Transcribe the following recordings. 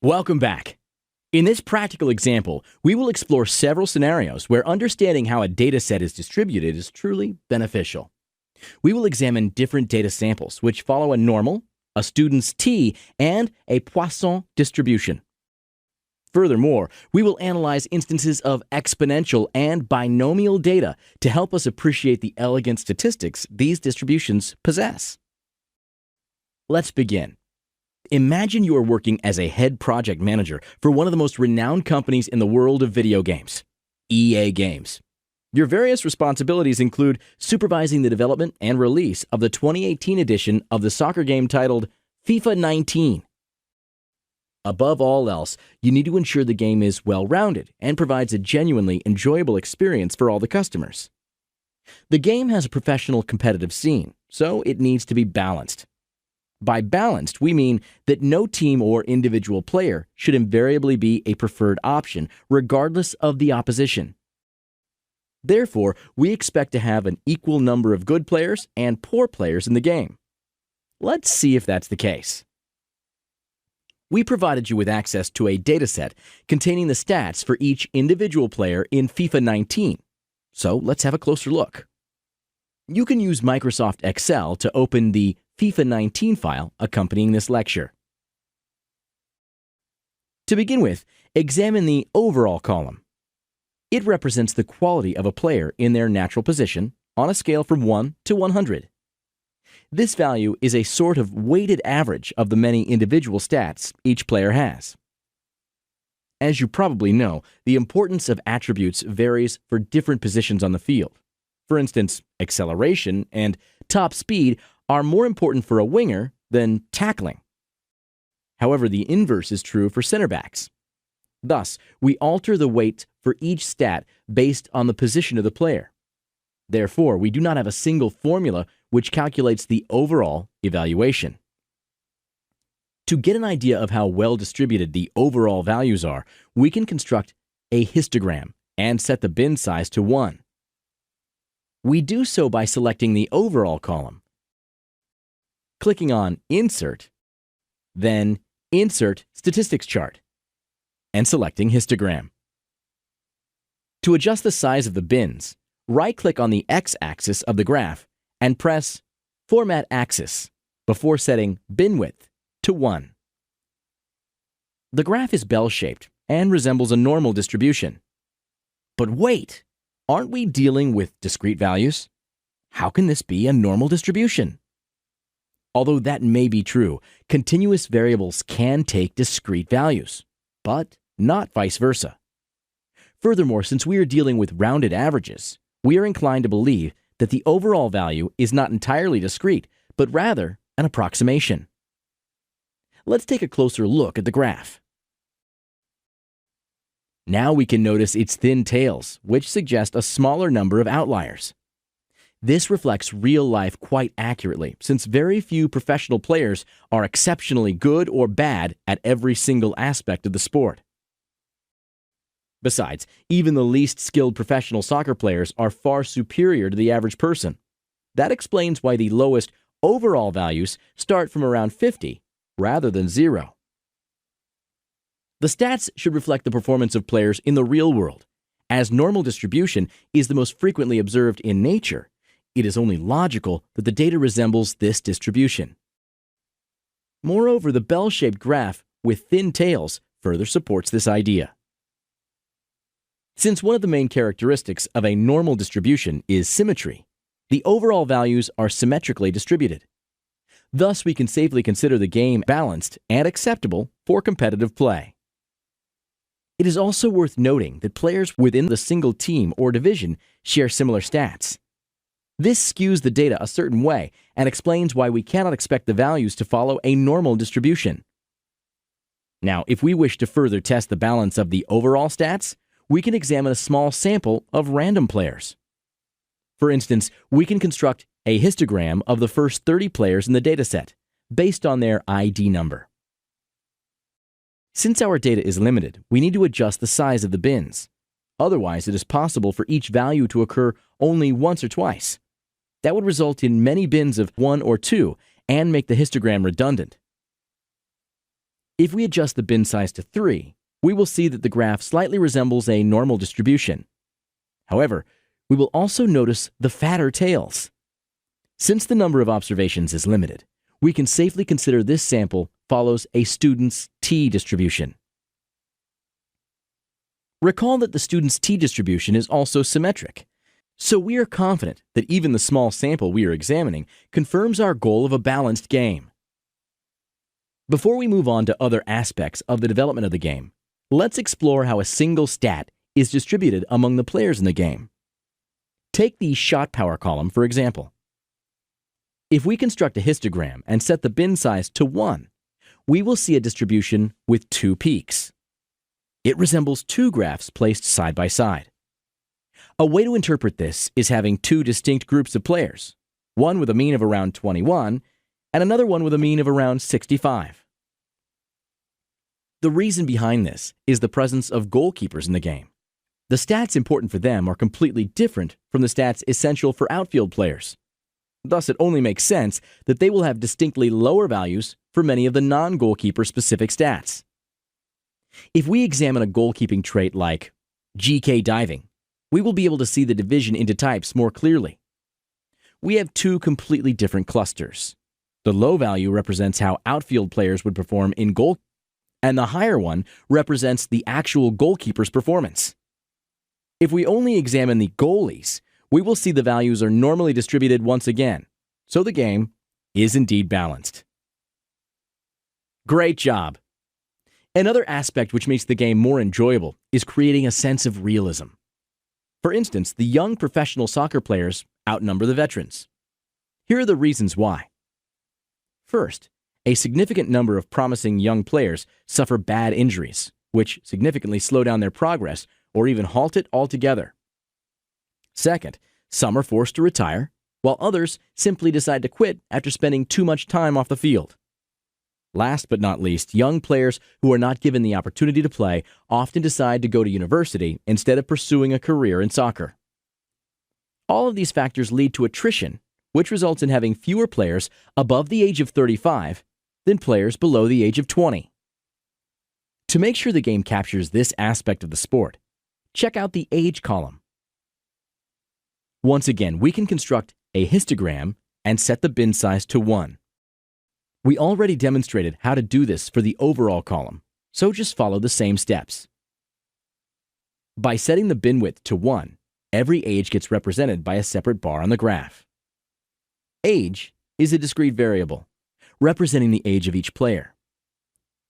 Welcome back. In this practical example, we will explore several scenarios where understanding how a dataset is distributed is truly beneficial. We will examine different data samples which follow a normal, a student's t, and a Poisson distribution. Furthermore, we will analyze instances of exponential and binomial data to help us appreciate the elegant statistics these distributions possess. Let's begin. Imagine you are working as a head project manager for one of the most renowned companies in the world of video games, EA Games. Your various responsibilities include supervising the development and release of the 2018 edition of the soccer game titled FIFA 19. Above all else, you need to ensure the game is well-rounded and provides a genuinely enjoyable experience for all the customers. The game has a professional competitive scene, so it needs to be balanced. By balanced, we mean that no team or individual player should invariably be a preferred option, regardless of the opposition. Therefore, we expect to have an equal number of good players and poor players in the game. Let's see if that's the case. We provided you with access to a dataset containing the stats for each individual player in FIFA 19. So let's have a closer look. You can use Microsoft Excel to open the FIFA 19 file accompanying this lecture. To begin with, examine the overall column. It represents the quality of a player in their natural position on a scale from 1 to 100. This value is a sort of weighted average of the many individual stats each player has. As you probably know, the importance of attributes varies for different positions on the field. For instance, acceleration and top speed are more important for a winger than tackling. However, the inverse is true for center backs. Thus, we alter the weight for each stat based on the position of the player. Therefore, we do not have a single formula which calculates the overall evaluation. To get an idea of how well distributed the overall values are, we can construct a histogram and set the bin size to 1. We do so by selecting the overall column, clicking on Insert, then Insert Statistics Chart, and selecting Histogram. To adjust the size of the bins, right-click on the x-axis of the graph and press Format Axis before setting bin width to 1. The graph is bell-shaped and resembles a normal distribution. But wait! Aren't we dealing with discrete values? How can this be a normal distribution? Although that may be true, continuous variables can take discrete values, but not vice versa. Furthermore, since we are dealing with rounded averages, we are inclined to believe that the overall value is not entirely discrete, but rather an approximation. Let's take a closer look at the graph. Now we can notice its thin tails, which suggest a smaller number of outliers. This reflects real life quite accurately, since very few professional players are exceptionally good or bad at every single aspect of the sport. Besides, even the least skilled professional soccer players are far superior to the average person. That explains why the lowest overall values start from around 50 rather than 0. The stats should reflect the performance of players in the real world. As normal distribution is the most frequently observed in nature, it is only logical that the data resembles this distribution. Moreover, the bell-shaped graph with thin tails further supports this idea. Since one of the main characteristics of a normal distribution is symmetry, the overall values are symmetrically distributed. Thus, we can safely consider the game balanced and acceptable for competitive play. It is also worth noting that players within the single team or division share similar stats. This skews the data a certain way and explains why we cannot expect the values to follow a normal distribution. Now, if we wish to further test the balance of the overall stats, we can examine a small sample of random players. For instance, we can construct a histogram of the first 30 players in the dataset based on their ID number. Since our data is limited, we need to adjust the size of the bins. Otherwise, it is possible for each value to occur only once or twice. That would result in many bins of 1 or 2 and make the histogram redundant. If we adjust the bin size to 3, we will see that the graph slightly resembles a normal distribution. However, we will also notice the fatter tails. Since the number of observations is limited, we can safely consider this sample follows a student's t-distribution. Recall that the student's t-distribution is also symmetric, so we are confident that even the small sample we are examining confirms our goal of a balanced game. Before we move on to other aspects of the development of the game, let's explore how a single stat is distributed among the players in the game. Take the shot power column, for example. If we construct a histogram and set the bin size to 1, we will see a distribution with 2 peaks. It resembles 2 graphs placed side by side. A way to interpret this is having 2 distinct groups of players, one with a mean of around 21 and another one with a mean of around 65. The reason behind this is the presence of goalkeepers in the game. The stats important for them are completely different from the stats essential for outfield players. Thus, it only makes sense that they will have distinctly lower values for many of the non-goalkeeper specific stats. If we examine a goalkeeping trait like GK diving, we will be able to see the division into types more clearly. We have 2 completely different clusters. The low value represents how outfield players would perform in goal, and the higher one represents the actual goalkeeper's performance. If we only examine the goalies, we will see the values are normally distributed once again, so the game is indeed balanced. Great job! Another aspect which makes the game more enjoyable is creating a sense of realism. For instance, the young professional soccer players outnumber the veterans. Here are the reasons why. First, a significant number of promising young players suffer bad injuries, which significantly slow down their progress or even halt it altogether. Second, some are forced to retire, while others simply decide to quit after spending too much time off the field. Last but not least, young players who are not given the opportunity to play often decide to go to university instead of pursuing a career in soccer. All of these factors lead to attrition, which results in having fewer players above the age of 35 than players below the age of 20. To make sure the game captures this aspect of the sport, check out the age column. Once again, we can construct a histogram and set the bin size to 1. We already demonstrated how to do this for the overall column, so just follow the same steps. By setting the bin width to 1, every age gets represented by a separate bar on the graph. Age is a discrete variable, representing the age of each player.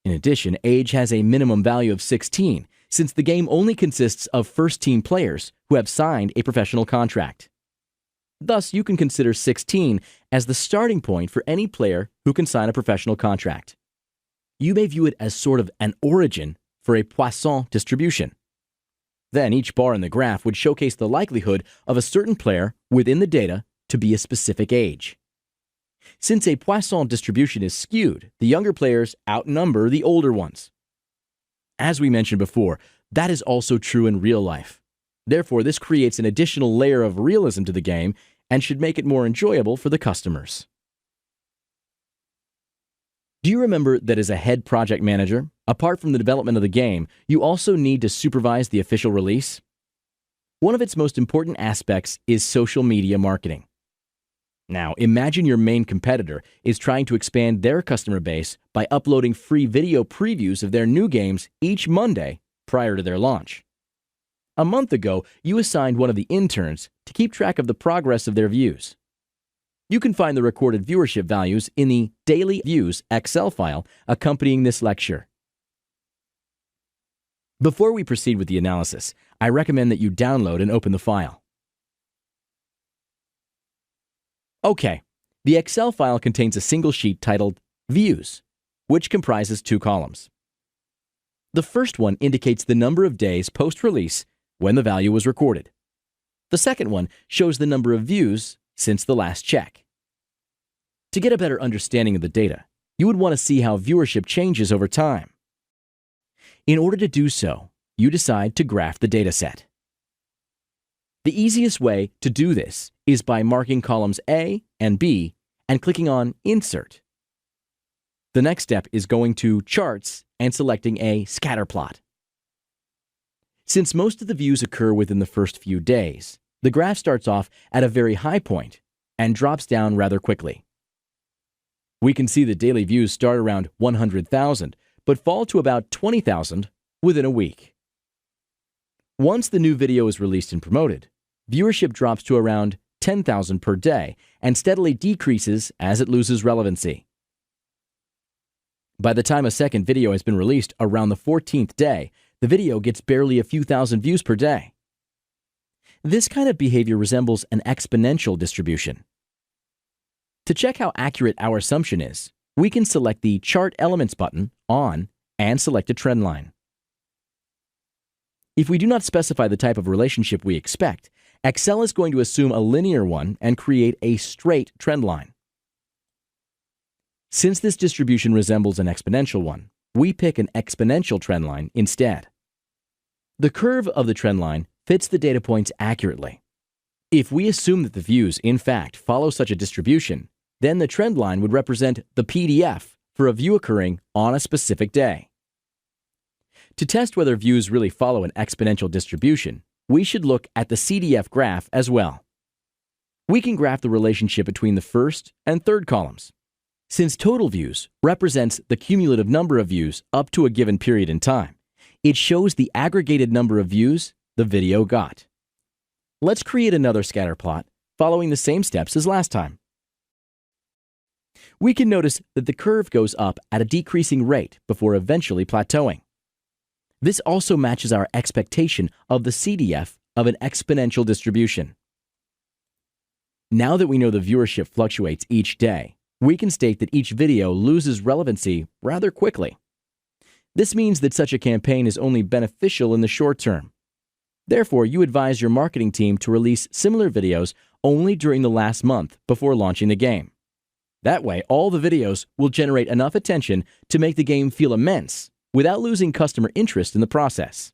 In addition, age has a minimum value of 16, since the game only consists of first-team players who have signed a professional contract. Thus, you can consider 16 as the starting point for any player who can sign a professional contract. You may view it as sort of an origin for a Poisson distribution. Then each bar in the graph would showcase the likelihood of a certain player within the data to be a specific age. Since a Poisson distribution is skewed, the younger players outnumber the older ones. As we mentioned before, that is also true in real life. Therefore, this creates an additional layer of realism to the game and should make it more enjoyable for the customers. Do you remember that as a head project manager, apart from the development of the game, you also need to supervise the official release? One of its most important aspects is social media marketing. Now, imagine your main competitor is trying to expand their customer base by uploading free video previews of their new games each Monday prior to their launch. A month ago, you assigned one of the interns to keep track of the progress of their views. You can find the recorded viewership values in the Daily Views Excel file accompanying this lecture. Before we proceed with the analysis, I recommend that you download and open the file. Okay, the Excel file contains a single sheet titled Views, which comprises 2 columns. The first one indicates the number of days post-release when the value was recorded. The second one shows the number of views since the last check. To get a better understanding of the data, you would want to see how viewership changes over time. In order to do so, you decide to graph the dataset. The easiest way to do this is by marking columns A and B and clicking on Insert. The next step is going to Charts and selecting a scatter plot. Since most of the views occur within the first few days, the graph starts off at a very high point and drops down rather quickly. We can see the daily views start around 100,000, but fall to about 20,000 within a week. Once the new video is released and promoted, viewership drops to around 10,000 per day and steadily decreases as it loses relevancy. By the time a second video has been released around the 14th day, the video gets barely a few thousand views per day. This kind of behavior resembles an exponential distribution. To check how accurate our assumption is, we can select the Chart Elements button on and select a trend line. If we do not specify the type of relationship we expect, Excel is going to assume a linear one and create a straight trend line. Since this distribution resembles an exponential one, we pick an exponential trend line instead. The curve of the trend line fits the data points accurately. If we assume that the views, in fact, follow such a distribution, then the trend line would represent the PDF for a view occurring on a specific day. To test whether views really follow an exponential distribution, we should look at the CDF graph as well. We can graph the relationship between the first and third columns. Since total views represents the cumulative number of views up to a given period in time, it shows the aggregated number of views the video got. Let's create another scatter plot following the same steps as last time. We can notice that the curve goes up at a decreasing rate before eventually plateauing. This also matches our expectation of the CDF of an exponential distribution. Now that we know the viewership fluctuates each day, we can state that each video loses relevancy rather quickly. This means that such a campaign is only beneficial in the short term. Therefore, you advise your marketing team to release similar videos only during the last month before launching the game. That way, all the videos will generate enough attention to make the game feel immense without losing customer interest in the process.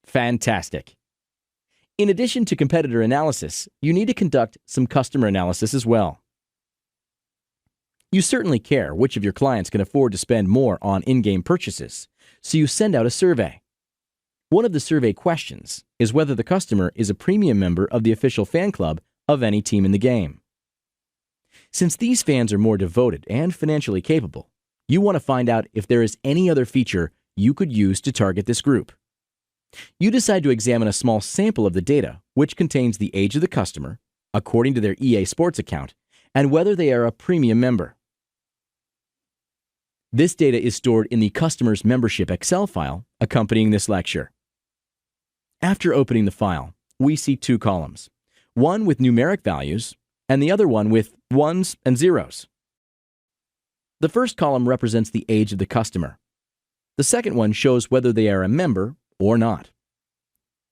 Fantastic! In addition to competitor analysis, you need to conduct some customer analysis as well. You certainly care which of your clients can afford to spend more on in-game purchases, so you send out a survey. One of the survey questions is whether the customer is a premium member of the official fan club of any team in the game. Since these fans are more devoted and financially capable, you want to find out if there is any other feature you could use to target this group. You decide to examine a small sample of the data, which contains the age of the customer, according to their EA Sports account, and whether they are a premium member. This data is stored in the customer's membership Excel file accompanying this lecture. After opening the file, we see two columns, one with numeric values and the other one with ones and zeros. The first column represents the age of the customer. The second one shows whether they are a member or not.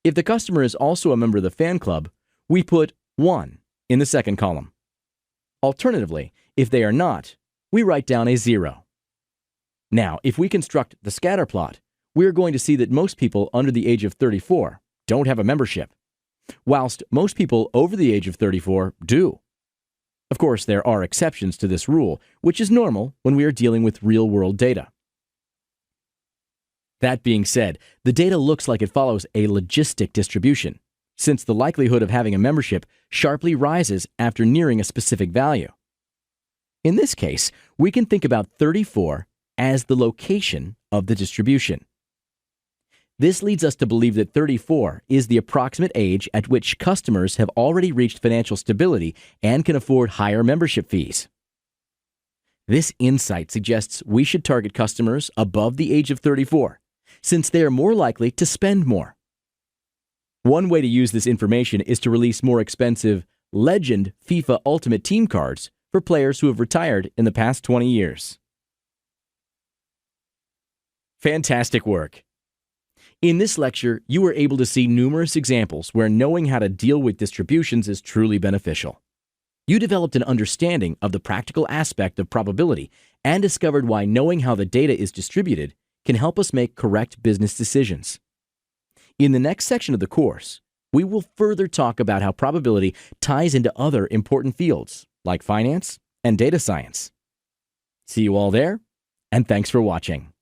If the customer is also a member of the fan club, we put 1 in the second column. Alternatively, if they are not, we write down a 0. Now, if we construct the scatter plot, we are going to see that most people under the age of 34 don't have a membership, whilst most people over the age of 34 do. Of course, there are exceptions to this rule, which is normal when we are dealing with real-world data. That being said, the data looks like it follows a logistic distribution, since the likelihood of having a membership sharply rises after nearing a specific value. In this case, we can think about 34 as the location of the distribution. This leads us to believe that 34 is the approximate age at which customers have already reached financial stability and can afford higher membership fees. This insight suggests we should target customers above the age of 34, since they are more likely to spend more. One way to use this information is to release more expensive Legend FIFA Ultimate Team cards for players who have retired in the past 20 years. Fantastic work! In this lecture, you were able to see numerous examples where knowing how to deal with distributions is truly beneficial. You developed an understanding of the practical aspect of probability and discovered why knowing how the data is distributed can help us make correct business decisions. In the next section of the course, we will further talk about how probability ties into other important fields like finance and data science. See you all there, And thanks for watching.